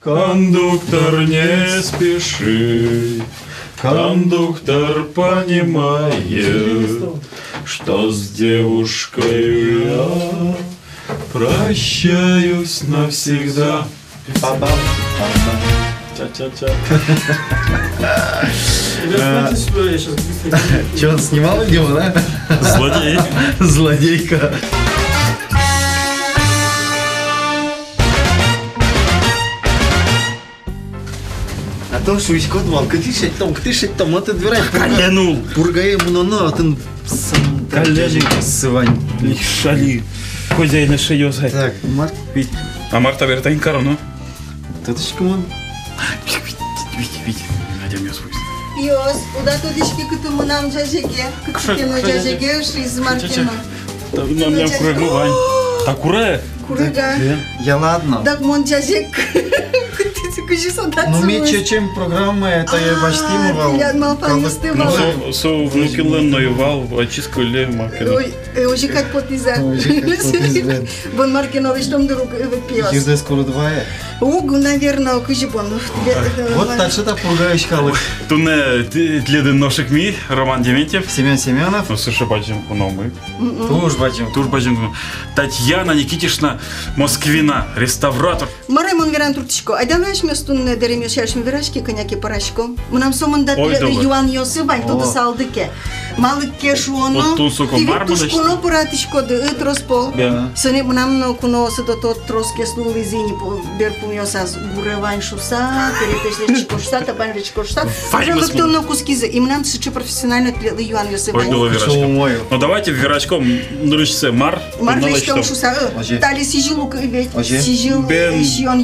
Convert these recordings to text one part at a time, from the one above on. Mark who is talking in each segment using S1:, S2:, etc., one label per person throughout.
S1: Кондуктор, не спеши, кондуктор понимает, что с девушкой я прощаюсь навсегда. Ча-ча-ча.
S2: Че, он снимал видео, да?
S1: Злодей.
S2: Злодейка. А то что искать вам, ты шеттом, вот отбирай.
S1: Колену.
S2: Пургае муноно, а ты сам
S1: Колену.
S2: Сывань.
S1: Шали. Хозяина шеёзай.
S2: Так, Марк, ведь.
S1: А Марта вертайн корону.
S2: Таточка мон.
S1: Вить. Надя мне свой.
S3: Йос, удată дишки cât mânam jajege, cât nu jajege și zmarkeno.
S1: Нам курегну, Вань. А куре?
S3: Курага.
S2: Я ладно.
S3: Так мон жажек. Ты кажи солдат.
S2: Ну, мне чем программа, это я баштимовал.
S3: Я малфан стывал.
S1: Ну, со внукилен наевал, очистку ле маркено.
S3: Ой, уже как потниза. Бон маркено, лишь там друг пьёс.
S2: Юзде скоро двое.
S3: Уг, наверное, кажи бон.
S2: Вот так что-то пургаешь халык.
S1: Туне тледен ношек ми, Роман Дементьев.
S2: Семен Семенов.
S1: Ну, слушай, бачим куномы.
S2: Туж бачим.
S1: Татьяна Никитична Москвина, реставратор.
S3: Мare mon veran turtişko. Aydamış mestun deremiyor yaşım veraşki kanyaki paraşko. Munam somunda Ioan Iosifan todo saldı ke. Malık ke şu onu.
S1: Ottun soko marmada işte.
S3: Tuşkono puratişko de trospol. Sone munam no kuno se do tot troske sluli zini ber pumiosas gurevan шуса, перепешлечко шуса, табанечко шуса. Пожалуйста, no кускизы. И munam сычи профессионально Ioan Iosifan.
S1: Ой, было верачком. Ну давайте верачком нырышце мар.
S3: Мар лештом шуса. Тали сижилу ведь. Сижил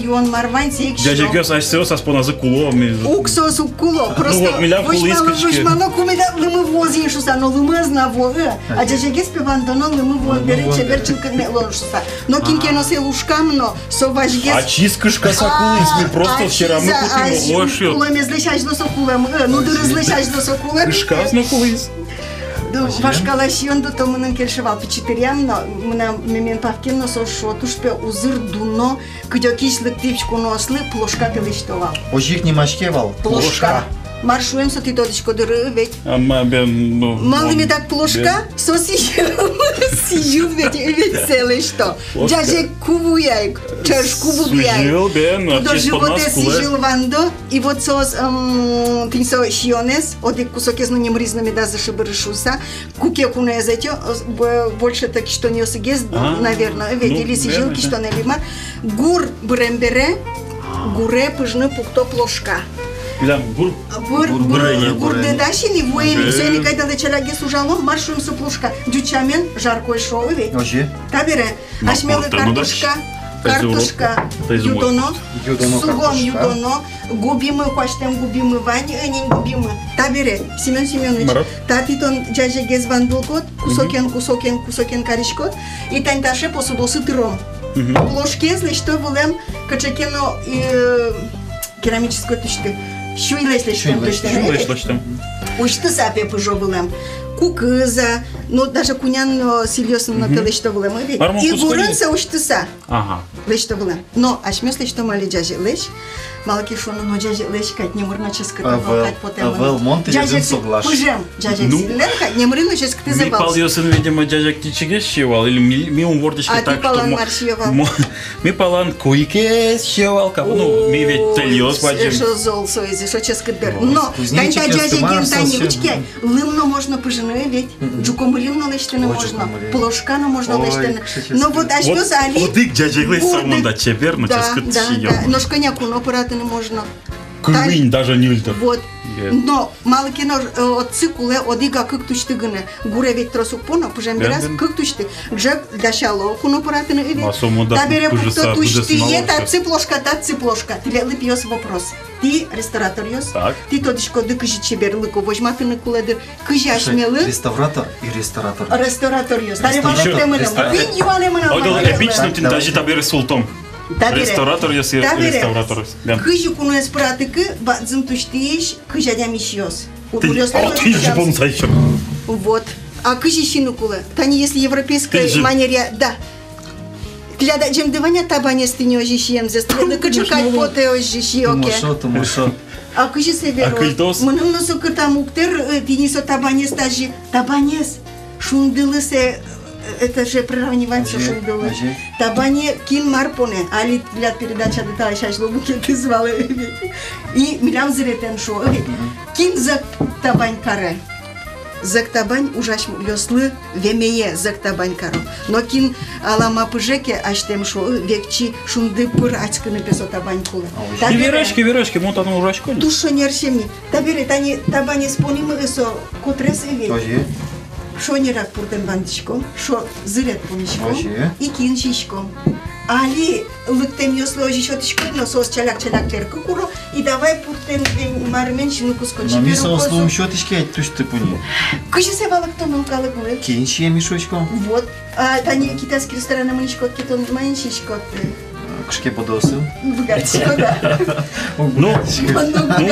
S3: Ион Марвайн секшо.
S1: Дядя Гёс ашсеос аспоназы куло.
S3: Уксос куло. Просто вышмано кумеда лымы возин шуса, но лымы знаво. А дядя Гёс пивантано лымы воз берече верчилка не лошуса. Но кинкено се лушкам, но соваш Гёс.
S1: А чискашка сакулы, мы просто вчера мы купим лошадь.
S3: Кулами злещач до сокулам. Ну ты разлещач до сокулам.
S1: Кышка знакулыс.
S3: Вашкалашион до тому нам кельшевал печетерям, но мы на момент павкино со шоту шпе узыр дуно, где кислый типчку носли, плошка пелиштовал.
S2: Ожих не машкевал.
S3: Плошка. Маршуем со ты додичко дыры ведь.
S1: Ама бен, ну.
S3: Малыми так плошка, со сижу ведь целый что. Дядя кувуяй, чашку бубяй.
S1: Сижил бен, а
S3: до
S1: через под
S3: живота
S1: нас куле.
S3: сижил вандо, и вот сос пинсо шионес, один кусок из ним ризнами да зашибырышуса, куке куне затё, больше так что не осигез, наверное, ведь или сижил что не лимар, гур брембере, гуре пыжны пукто плошка. Гур дедаши не воеми, все не кайда да челяги сужалом, маршуем со плошка, дючамен, жаркой шоу ведь.
S2: Ожи.
S3: Табере, ашмелы картошка. Картошка юдоно, сугом юдоно, губимы, каштем губимы, вань, энин губимы. Табере, Семен Семенович, татитон джаже гезвандулкот, кусокен каришкот, и танташе посудосы тыром. Ложке, что вылем, качакено керамической тышты. Щуйлеш лештем. Ушты сапе пыжо вылем. Кукыза, ну даже кунян серьезно на то что вылем. И гурынса уштыса.
S1: Ага.
S3: Лешто вылем. Но ашмёс лешто мали джаже леш. Малки шону но джаже леш кать не мурна ческа кать потом.
S2: Авел монте джаже соглаш.
S3: Пыжем джаже силен кать не мурна ческа ты забыл.
S1: Ми пал ёсын, видимо, дядя ктичиге щевал, или ми вордочка так, что... Ми палан койке щевал, ну, ми ведь тельёс бачим.
S3: Что зол соизи, что ческа дыр. Но, танта джаже гентани вичке, лымно можно пыжены ведь. Джуком лымно лештыны можно. Плошкано можно лештыны. Но вот ашмёс али...
S1: Вот и дядя глэс самон да чебер, но ческа щевал.
S3: Но шконяку, но аппараты не можно.
S1: Кывынь даже не ультер.
S3: Вот. Но малкино от цикуле одига как тушты гыны. Гуре ведь тросук поно, пужем бераз как тушты. Джек дашало куно аппараты не видит. Табере пукто тушты ета цыплошка та цыплошка. Ты лепьёс вопрос. Ты ресторатор ёс. Ты тодишко дыкыжи чебер лыко возьматы на куледыр. Кыжи ашмелы.
S2: Реставратор и ресторатор.
S3: Ресторатор ёс. Таре вале темыным. Винь юане мына.
S1: Ойдол эпично тин даже табере султом. Ресторатор ёс и реставратор.
S3: Кыжи куно эспратыкы бадзым туштыеш кыжадям ищёс.
S1: Ты же помнишь еще.
S3: Вот. А кыжи щинукулы. Тани если европейская манера, да. Для дадим диваня табане стынё жишием за стыны качакай потео жишиоке.
S2: Тумашо.
S3: А кыжи северо. Мыным носу кыртам уктер тинисо табанес тажи. Табанес шундылысе это же приравнивается шундылы. Табане кин марпоне. Али для передача деталей шашло букеты звали. И милям зретен шо. Кин за табань каре. Зактабань ужаш ёслы вемее зактабань каро. Но кин алама пыжеке аштем шо векчи шунды пыр ачкыны песо табань кулы.
S1: Киверашки, монтану ужашко.
S3: Тушо нерсемни. Табире тани табань испонимы эсо котрес эве. Шонерак пуртен бандичко, шо зырет пуничко и кин шишко. Али лыктем ёслы ожишотичко, но сос чаляк терку куро и давай пуртен марменщину кускочи.
S2: Но мисо ослом шотички ать туш ты пуни.
S3: Кыжи се балык тонун калык мы.
S2: Кинчи мишочко.
S3: Вот. А тани китайский ресторан маничко кетон маничко.
S2: Кышке подосы.
S3: Богатичко, да.
S1: Ну,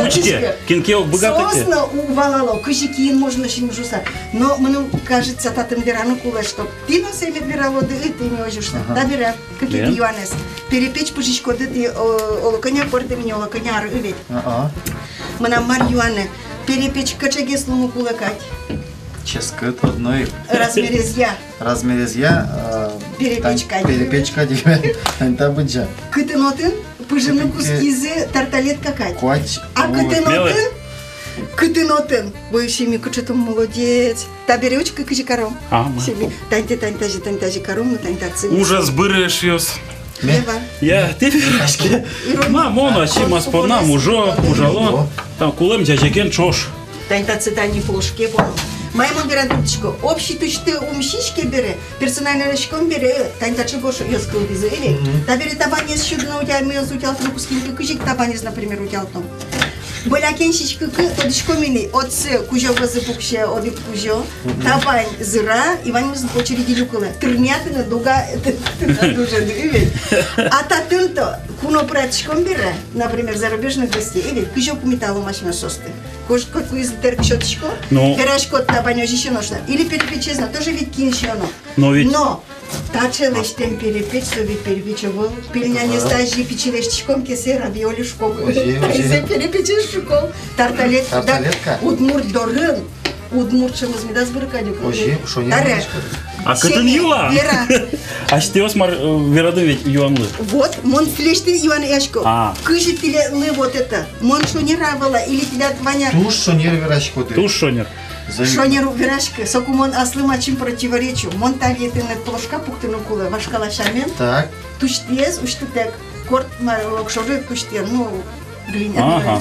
S1: учте, кинкео богатыки.
S3: Сосно увалало, кыжи кин можно шимжуса. Но мне кажется, татым дирану куле, что ты на себе дирало, да ты не ожишься. Да бира, какие-то юанес. Перепечь пужичко, да ты олоконя, порты меня олоконя рывет. Мана марьюане. Перепечь качаге слому кулакать.
S2: Ческат одной.
S3: Размерезья.
S2: Перепечка тебе. Это быджа.
S3: Кытынотын, пыжымны кускизы тарталет какать. А кытынотын. Бывшими кучетом молодец. Таберючка кыжи кором. Тань-тажи кором, тань-тацы.
S1: Ужас бырешь ёс.
S3: Я,
S1: ты верашки. Мамона, чимас по нам, ужало. Там кулем дядякен чош.
S3: Тань-тацы тани полушке пону. Моему верантучку, общий тучты умщички бере, персональный речком бере, тань-тачи гошу ёскал визы, или? Табери табанес щудно у тебя мёз утялтом кускинки кыжик табанес, например, утялтом. Боля кенщичка тодичко мини, отцы кужо вазыпукше, одик кужо, табань зыра, и вань мызын очереди люкулы. Трнятына дуга, это дуже дывей. А татынто, куно пратичком бере, например, зарубежных гостей, или кужо кумиталу машина состы. Кот из теркшотичко, перашко табань ожище ношна. Или перепечезно, тоже ведь кинщено. Но тачелеш тем перепечь, то ведь перепечевал. Пильня не стажи печелешчиком, кесе равиоли школ. Кесе перепечешь школ. Тарталетка. Удмур дорын. Удмур чемыз медас быркадюк.
S2: Ожи, шо не
S1: А кытын юа? А штеос мар верады ведь юанлы.
S3: Вот, мон флешты юан яшко. Кыжи тиле лы вот это. Мон шонер равала или тиле ваня.
S2: Туш шонер верашко ты.
S1: Туш шонер.
S3: Шонеру верашка, соку мон аслым ачим противоречу. Мон тарьетыны плошка пухтыны кулы, вашкала шамен.
S2: Так.
S3: Туштез, уштытек. Корт локшоры туштен, ну, глиняный.
S1: Ага.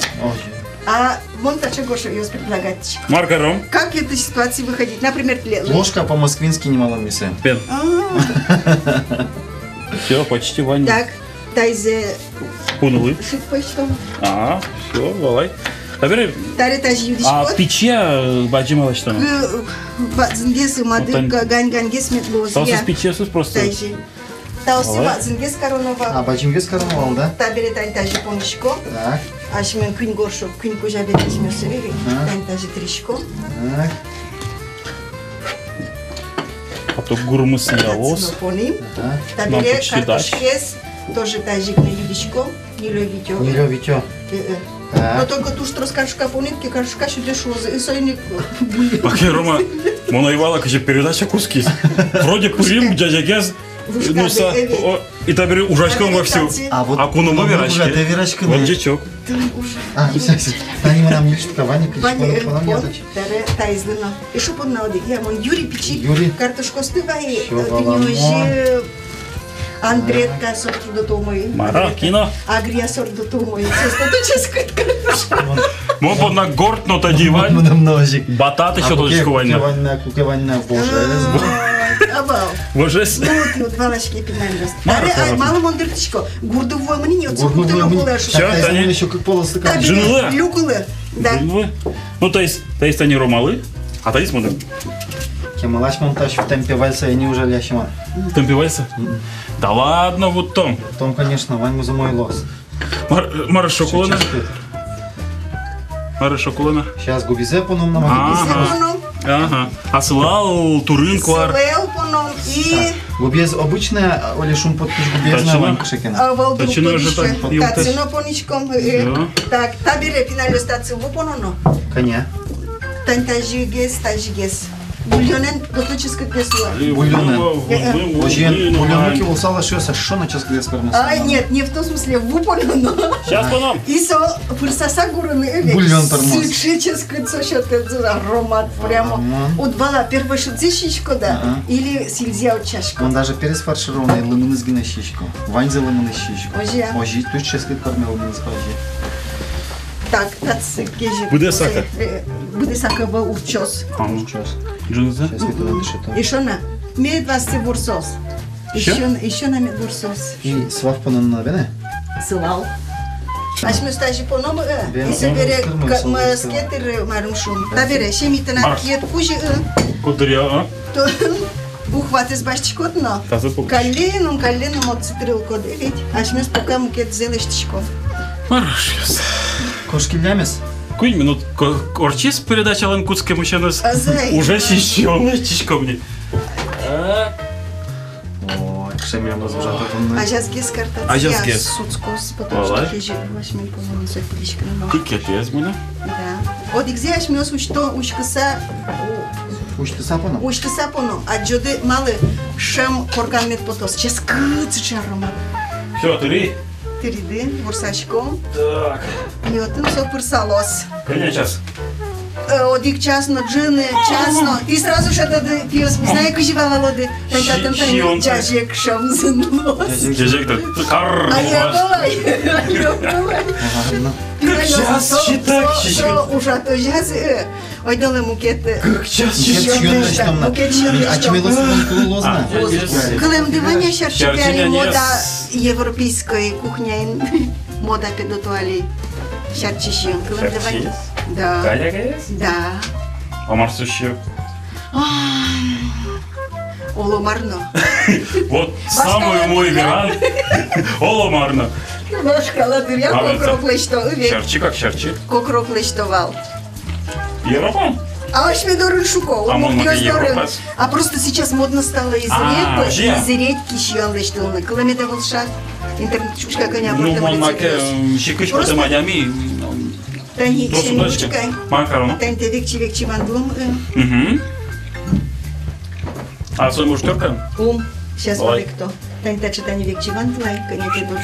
S3: А вон тача Гоша ее предлагать.
S1: Маркаром.
S3: Как в этой ситуации выходить? Например,
S2: ложка по-москвински немало мисе.
S1: Пен. Все, почти Ваня.
S3: Так, тайзе.
S1: Пунулы.
S3: Шит почтом.
S1: Все, давай. А печья баджимала что?
S3: Бадзингесы мады гань-гангес метлозия.
S1: Таусы печьесус просто.
S3: Таусы бадзингес коронова.
S2: А баджингес коронова, да?
S3: Табери тань-тажи понышко.
S2: Так.
S3: Ашмен квин горшо, квин кожабе тишмёсери. Тань-тажи тришко.
S2: Так.
S1: А то гурмыс ялос.
S3: Табери картошкес. Тоже тажик на юдичко. Нилёвитё.
S2: Нилёвитё.
S3: Но только ту, что раскажешь по нитке, кажешь, сюда шозы, и сойник.
S1: Окей, Рома, моноивала, каже, передача куски. Вроде курим, дядя Гез, ну са, и та бери ужачком во всю. А кунума верачки. Вот дичок.
S2: Они нам не что Ваня
S3: кричит, он ядочек. Та излина. И шо под наодик, я мон Юрий печи, картошку стывай, ты не Андретка сорт до томой.
S1: Мара, кино.
S3: Агрия сорт до томой. Статическая картошка.
S1: Мопо на горд, но тоді Вань. Батат еще точку Ваня.
S2: Кукевання божес.
S3: Абал.
S1: Божес.
S3: Ну, вот валашки пинанжас. А мало мондертичко. Гурдовой мне нет.
S2: Гурдовой мне.
S1: Все, они
S2: еще как полосы.
S1: Женулы.
S3: Люкулы. Да.
S1: Ну, то есть они ромалы, а то есть смотрим.
S2: Кемалаш монтаж в темпе вальса, я не уже лящима.
S1: В темпе вальса? Да ладно, вот Том.
S2: Том, конечно, Вань за мой лос.
S1: Мара шоколана. Мара шоколана.
S2: Сейчас губизе поном на
S1: Ага. Асылал турын квар.
S3: Сылел поном и
S2: Губез обычная, или шум подпись губезная ламка шекен?
S1: Точно же так.
S3: Тацино поничком. Так, табире финале стацию выполнено.
S2: Коня.
S3: Тантажигес, тажигес. Бульонен готовческое кресло.
S2: Бульонен. Бульонен кивусала шеса, что на час где скормос?
S3: А нет, не в том смысле, выполнено.
S1: Сейчас по нам.
S3: И со пырсаса гурны.
S2: Бульон тормоз.
S3: Сычическое что-то аромат прямо. Вот бала первая шутзищечко, да? Или сельзя чашка.
S2: Он даже пересфаршированный лымын из гинощичку. Вань за лымын щичку. Ожи, то есть честно кормил лымын из пажи.
S3: Так, тацы, кежи.
S1: Буде сака.
S3: Буде сака был учёс.
S2: Учёс.
S1: Джунза?
S3: И что на? Медь вас бурсос. Еще на медь бурсос.
S2: И свах по нам на вене?
S3: Сылал. Аж мы стажи по нам, и собере маскетер мармшум. Табере, шемите на кет кужи.
S1: Кудря, а?
S3: То ухват из башчикотно. Калином от цитрил код. Ведь аж мы пока мукет зелештичко.
S1: Марашьес.
S2: Кошки лямес?
S1: Куй минут орчис передача ланкутским мужчинам уже щищёночечко мне.
S2: Ой, кшемя возможно там.
S3: А сейчас гес карта.
S1: А сейчас гес.
S3: Суцкос, потому что кежи восьмин по-моему за плечко.
S1: Кикет есть меня?
S3: Да. Вот где аж мёс учто учкаса.
S2: Учты сапону.
S3: Учты сапону. А джоды малы шам корганмет потос. Сейчас кыцчарма.
S1: Всё, ты
S3: Триды, бурсачком.
S1: Так.
S3: И вот он все пырсалос.
S1: Коня час.
S3: Одик часно, джины, часно. И сразу же это пьёс. Знаю, как живала лоды. Там джажек шамзынлос.
S1: Джажек тут карр.
S3: А я была.
S1: Как час считать?
S3: Уже то час. Ой, дала мукет.
S1: Как час
S3: считать? Мукет считать.
S2: А чем его лозна?
S3: Клем дивання шарчепяли мода європейської кухні. Мода підготували шарчищем. Клем дивання. Да.
S1: Каяка есть?
S3: Да.
S1: А марсущие?
S3: Оломарно.
S1: Вот самый мой вариант. Оломарно.
S3: Ножка ладыря, кокрок лиштовал.
S1: Шарчи как шарчи.
S3: Кокрок лиштовал.
S1: Европа?
S3: А аж Медорин Шуков. А просто сейчас модно стало из редьки щион лиштовал. Километр волшат. Интернет-чушка коня.
S1: Ну, маке, щекочка ты Майами.
S3: Тани, щеночкой.
S1: Макарону.
S3: Тань, ты векчи ванглом.
S1: А свой муж терка?
S3: Сейчас вот кто. Тань, та читание векчи ванглай, коня ты только.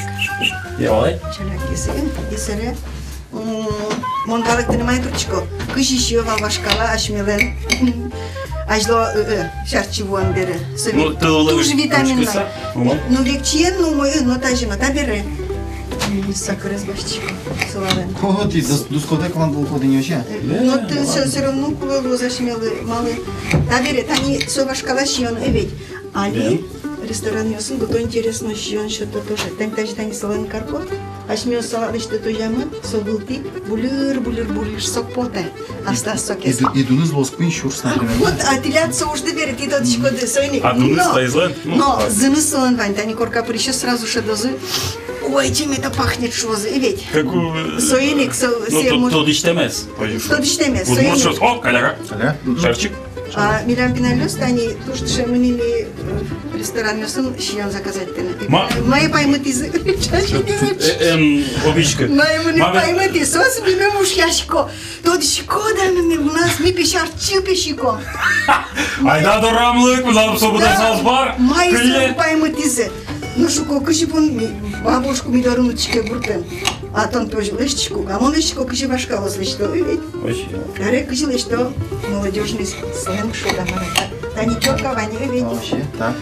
S1: Ялай.
S3: Чаляк, есере. Мон балык ты не май турчко. Кыш еще валвашкала, аж милен. Аж до шарчи вон бере. Тоже витаминный. Ну векчи, ну мой, ну та жена, та бере. Сакыр из башчика.
S2: О, ты дискотек вандал коды не вообще?
S3: Но ты все равно кулы зашмелы малые. Та бере, та не совашкала щион, ведь. Али ресторан ёсын, гото интересно щион что-то тоже. Тань та житани салан карпот. Аж мё салады что-то ямы, собылти, булыр, сок пота. Астас сок есть.
S2: И дуныз лоскуин шурс, например.
S3: Вот, а ты ляд соуж доверит, ты тот шкоды сойник.
S1: А дуныз тайзлен?
S3: Но зыны салан вань, тани корка прищу сразу шедозы. Ой, чем это пахнет шозы, и ведь.
S1: Какую?
S3: Соиник,
S1: ну, то дичтемес.
S3: То дичтемес,
S1: соиник. О, каляга. Шарчик.
S3: А Мирям Пиналёс, они тоже что мы не ресторан Мёсын, щиан заказать. Мои поймут из
S1: обичка.
S3: Мои поймут из сос, мы муж ящико. Тот шкода у нас мы пешарчи пешиком.
S1: Айда до рамлы, куда собуда салзбар.
S3: Мои поймут из. Ну что, кышипон бабушку мидорунучке буртен. А тон тоже лещичку, а он лещико кышибашкало слышно, ведь. Даре кышило, что молодежный сленг шода марака. Та не тёрка вани, ведь.
S2: Вообще, так.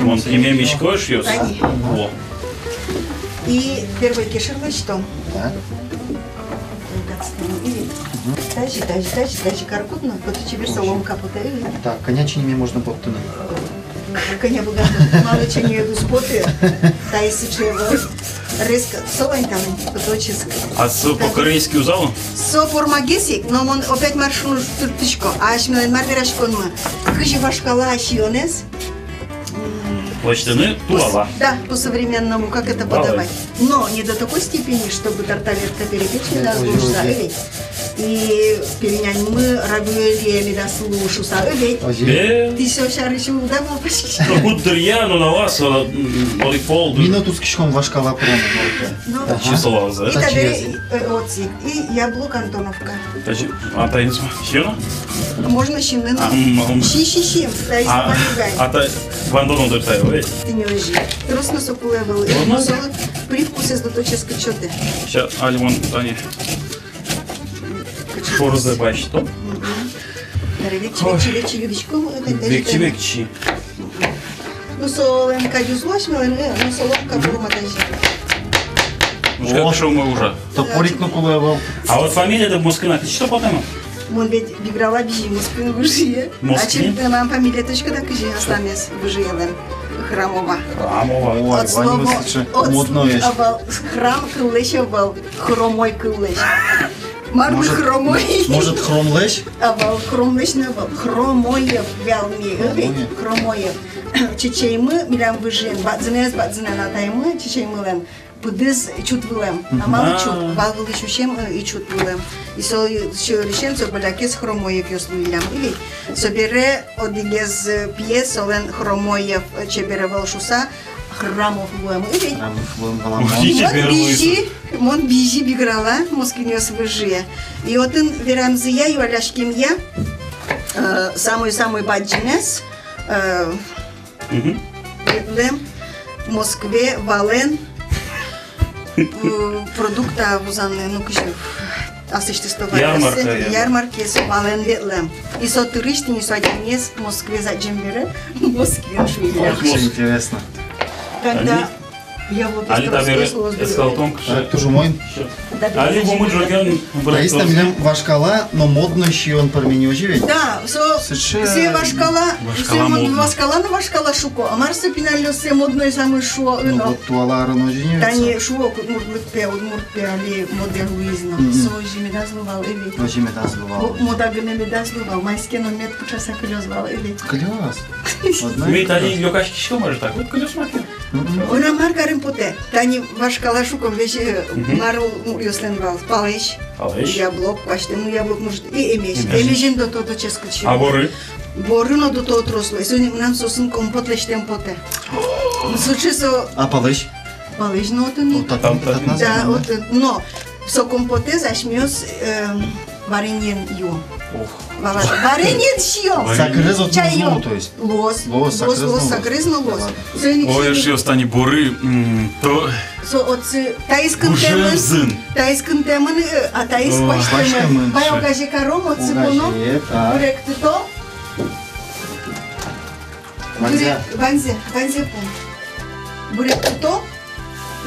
S1: Он имя мешко шьёс. Во.
S3: И первый кешерло, что?
S2: Да.
S3: Дальше каркутно, вот теперь соломка потая.
S2: Так, конячениями можно подтянуть.
S3: Коня богато, мало че не еду споты, та и сычево. Резко, солонь там, поточиск.
S1: А со по-корейски узал?
S3: Со формагесик, но он опять маршрут туртышко, а аж милен марверашкон мы. Кыжи вашкала ашионес.
S1: Площадины туала.
S3: Да, по-современному, как это подавать. Но не до такой степени, чтобы тарталетка перепечь, надо И перенянь мы равиоли да слушу са ведь. Ты все шаришь удама почти.
S1: Какут дырья, но на вас пол.
S2: Минуту с кишком вашкала прямо.
S1: Число, да?
S3: И тогда оцик. И яблок Антоновка.
S1: А та инсма? Щена?
S3: Можно щины. Щи.
S1: А та в Антону дыртаю, ведь?
S3: Ты не лежи. Росно сокуле был. Привкус из доточеска чоты.
S1: Сейчас, али вон, Таня. Что разобрать, что? Векчи.
S3: Ну, солен кадюс лошмелен, ну, соломка бурматажи.
S1: Ну, как шел мы уже.
S2: Топорик на кулевал.
S1: А вот фамилия-то Москвина, ты что потом?
S3: Он ведь биграла бежи, Москвин выжие. А чем моя фамилия точка так и останется выжие, Храмова.
S1: Храмова.
S3: От слова, храм крылещевал, хромой крылещ. Мармы хромой.
S2: Может хромлещ?
S3: Авал хромлещ не был. Хромоев вялми, хромоев. Чечеймы милям выжием. Бадзинес на таймы чечеймы лем. Будыз чут вылем. А мало чут. Вал вылещущем и чут вылем. И со решен со балякес хромоев ёслуилям. Или собере одигез пьес солен хромоев чебере волшуса. Храмов вылем. Или Мон бижи биграла, москинёс выжие. И вот он верамзия и валяшким я самый баджинес лем Москве вален продукта вузанны, ну кыжи ярмарки с вален лем. И со туристы не садинес Москве за джембере, Москве шуя.
S2: Очень интересно.
S3: Когда я вот
S1: эскалтон.
S2: Тоже мой.
S1: Али бумы джоген.
S2: Да, есть там милям вашкала, но модно еще он парменю живет.
S3: Да, все вашкала, на вашкала шуко. А марса пинально все модно самый шо.
S2: Ну вот туала рано жене.
S3: Да не шо, мурпе али модель Луизна. Сожи me дазлувал или.
S2: Сожи me дазлувал.
S3: Мода гне me дазлувал. Майске но мед почаса клёзвал или.
S2: Клёз.
S1: Мет али лёкашки что может так? Вот клёз маки.
S3: Она маргарин поте. Тани вашкала шуком вещи мару Юсленвал, палыш, яблок, паштему яблок может и эмеш. Эмешин до того ческачи.
S1: А боры?
S3: Боры но до того отросло. Сегодня нам сосын компот лештем поте. Случай со.
S2: А палыш?
S3: Палыш, но это не. Да, вот, но со компоте зашмёс варенье ю. Варенье шьём.
S2: Сакрызот ну, то есть.
S3: Лос, сакрызно лос.
S1: Ой, шьёс тани боры, то.
S3: So, таискын темын, а таис паштемын. Баяу гаже каром, отцы боно, бурек то. Ванзе пон. Бурек то,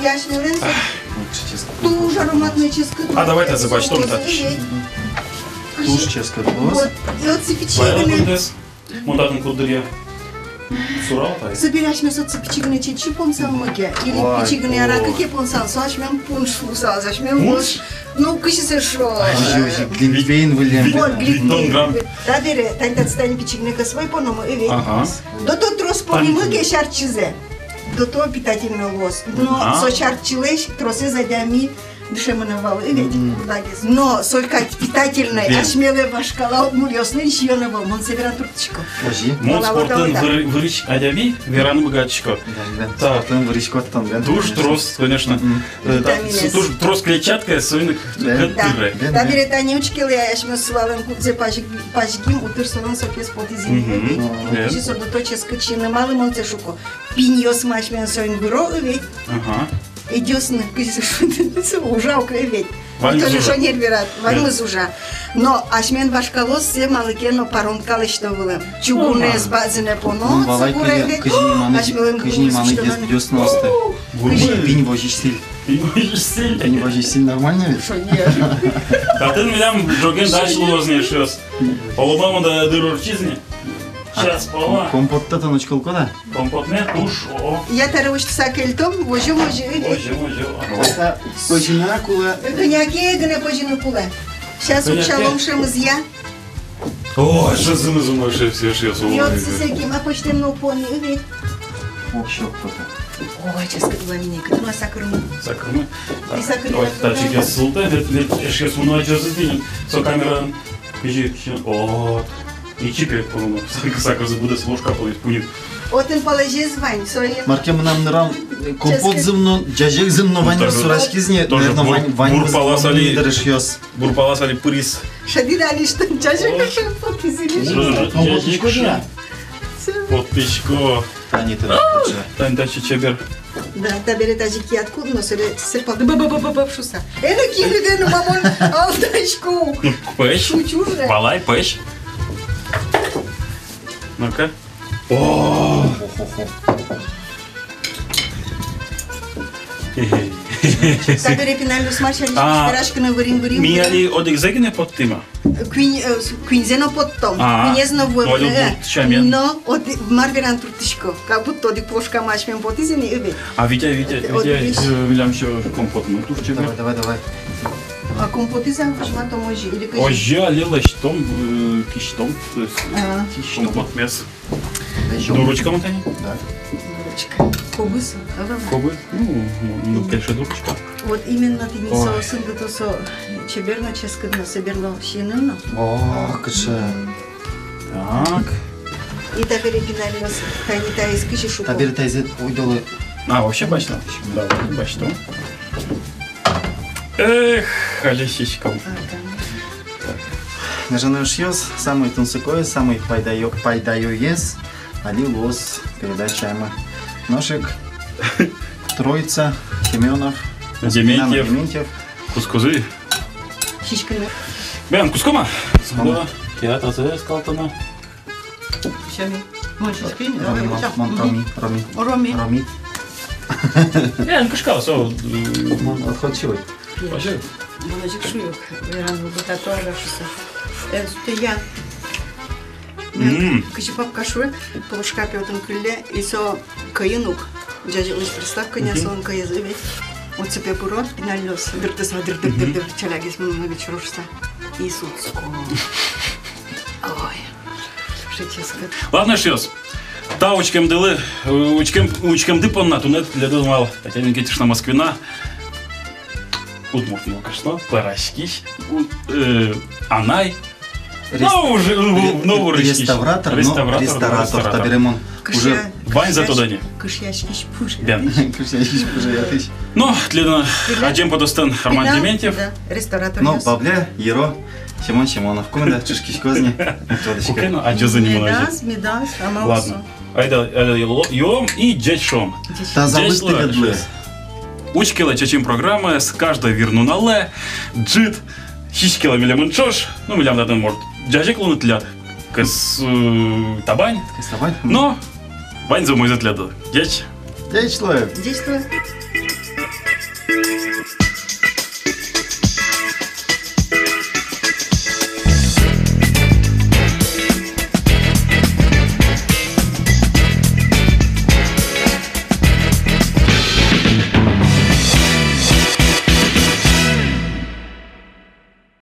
S3: яшмелен, туж ароматный ческа.
S1: А давай-то забачь, что мы-то?
S2: Туж ческа,
S3: вот. И вот цепичиганы.
S1: Монтатын кудырья.
S3: Собираешь мясо цепичиганы чечи понсал маке. Или пичиганы арака ке понсал. Сашмям пунш фусал, зашмям пунш. Ну, кышися шо.
S2: Глинтвейн вылем.
S3: Вот, глинтвейн. Да, бере, тань стань пичиганы косвой поному и ведь. До то трос помимо ке шарчизе. До то питательный лос. Но со шарчилеш тросе задями. Душемановал, и ведь, но только питательный, а смелый вашкала, мурёсный, шьёновал, он собирал турточку.
S1: Мон спортын вырыч адями, вераны богатчико.
S2: Так, вырыч коттон, да?
S1: Туж, трос, конечно. Туж, трос клетчатка, свинок, каттыры.
S3: Да, берет они учкили, я шмёс свален кудзе пажгим, утырсован сокес потизим. Жи сордоточе скачины, малый монтешуко. Пиньё смачмен свин бюро, и ведь. Идёсны, ужалка ведь. Тоже что нервират, вальмы зужа. Но ашмен вашкалос все малыке, но паронкалы что было. Чугуне с базине поно, сагуре ведь.
S2: Кыжни маны идёсны осты. Пинь божиш стиль. Пинь божиш стиль нормально ведь?
S3: Что нет.
S1: А ты милям жоген дальше лозне шёс. По-лобаму да дырурчизни. Сейчас пола.
S2: Компотта таночкал кода?
S1: Компот не туш.
S3: Я тарывыш сакельтом, вожу.
S2: Это пожина кула.
S3: Гняки гне пожина кула. Сейчас учалом шемыз я.
S1: О, что за все шьёс.
S3: И вот с всяким, а почти много пони, ведь.
S2: Ох, шок кто-то.
S3: Ой, сейчас как ламине, как на сакрумы.
S1: Сакрумы. Ой, тачик я султан, я сейчас муну ачу заздинем. Со камера, пижи, о, и чипе, по-моему, сакр забуде с ложка пунит.
S3: Вот он положи звань, своим.
S2: Маркем нам нрам компот зимно, джажек зимно вань сурачки зне, наверное, вань
S1: бурпаласали, бурпаласали пырис.
S3: Шадирали, что джажек как
S1: подписали. Подписчко.
S2: Тани ты.
S1: Тань дачи чебер.
S3: Да, табере тажики откуда, но серпал. Ба-ба-ба-ба-ба, шуса. Ну кири, ну мамон, алтачку.
S1: Ну, пэш.
S3: Шучу же.
S1: Валай, пэш. Ну-ка.
S2: О!
S3: Табере финально смачали, пирашка на варим.
S1: Мияли од екзегене под тима?
S3: Квинзено под том. Квинзено в... Но от Марверан Трутишко. Как будто одик плошка мачмен под изени иве.
S1: А видя, вилям ще компот.
S2: Давай.
S3: А компот изем вжмато може.
S1: Ожа, лила штом, киштом. Компот мес. Дурочка мотани?
S2: Да.
S3: Кобыс.
S1: Кобы? Ну, конечно, дурочка.
S3: Вот именно ты не соусын, то со чеберно ческадно соберло шиненно.
S2: О, каша.
S1: Так.
S3: И табери финалиос тайнита искиши шуко.
S2: Табери тайзет уйдолы.
S1: А, вообще бачно? Да, бачно. Эх, алисичка.
S2: Нажаную шьёс, самый тунсыкой, самый пайдаю али лос передачаема. Ножик, Троица, Семенов,
S1: Дементьев, Кускузы.
S3: Щичками.
S1: Бен, Кускома? Да, я тазы скалтана.
S3: Щами.
S2: Роми.
S1: Бен, кушкал, со.
S2: Отходчивый.
S1: Вообще.
S3: Моночек шуек. Веран, бутатора, шуса. Это я. Качи папка шуе, полушка пётон крыле, и со каянук. Дядя уж приставка не сон каязыве. Вот себе бурот, налёс, дыр, чаляги с мной вечерушся. Иисуско. Ой, шическа.
S1: Ладно, шьёс. Та учкем дылы, учкем дыпон на тунет для думал. Татьяна Никитична Москвина. Удмурт много что, парашкиш, анай.
S2: Реставратор, таберемон.
S1: Уже вань за туда не.
S3: Кышьяшкиш пуш.
S2: Кышьяшкиш пуш, я тысяч.
S1: Ну, тлена, один подостан Роман Дементьев.
S3: Ресторатор.
S2: Ну, Бабля, Еро, Симон Симонов. Кумда, чешкиш козни.
S1: Кукено, а что за ним
S3: Медас,
S1: ладно. Айда, йом и дядь шом.
S2: Та забыть гадлы.
S1: Учкила чачим программы с каждой верну на ле, джит, хищкила милям инчош, ну милям даден морд. Джажик лунет ляд, кас табань, но бань за мой затлядал. Дядь.
S2: Дядь человек.
S3: Здесь